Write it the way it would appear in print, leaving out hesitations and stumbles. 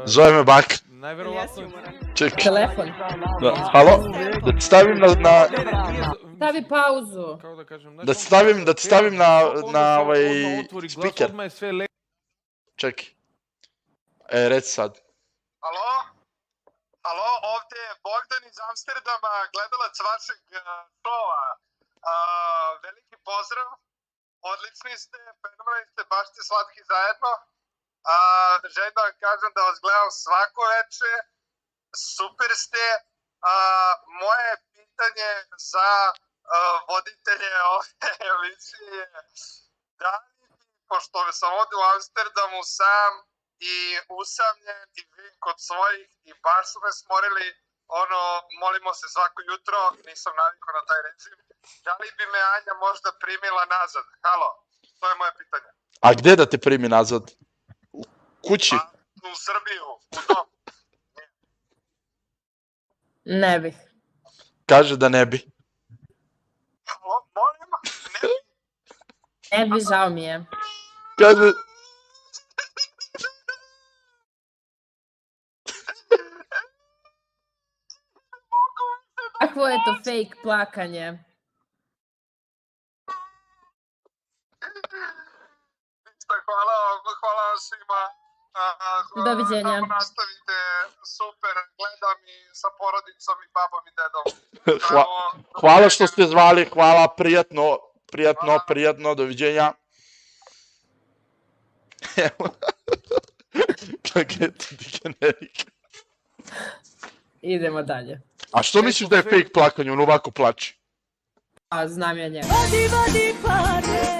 Zove me bak. Najverovatno... Čekaj. Telefon. Halo? Da ti stavim na... Stavi pauzu. Kako da kažem... Da ti stavim na ovaj... speaker. Čekaj. Reci sad. Alo? Alo, ovdje je Bogdan iz Amsterdama, gledalac vašeg šova. Veliki pozdrav, odlični ste, fenomenalni ste, baš ste slatki zajedno. Želim da vam kažem da vas gledam svako veče, super ste. Moje pitanje za voditelje ove emisije je da li, pošto sam ovdje u Amsterdamu sam i usamljen i živim kod svojih i baš su me smorili, molimo se svako jutro, nisam navikao na taj režim, da li bi me Anja možda primila nazad? Halo, to je moje pitanje. A gde da te primi nazad? U kući? U Srbiju, u dom. Ne bih. Kaže da ne bi. Halo, molim? Ne bi. Ne bi, žao mi je. Kaže... Kakvo je to fake plakanje? Hvala vam svima. Doviđenja. Nastavite, super, gledam i sa porodicom i babom i dedom. Hvala što ste zvali, hvala, prijatno, doviđenja. Evo. Kak je to generik. Idemo dalje. A što misliš da je fake plakanje, on ovako plače? A znam ja njega. Vadi, vadi pare,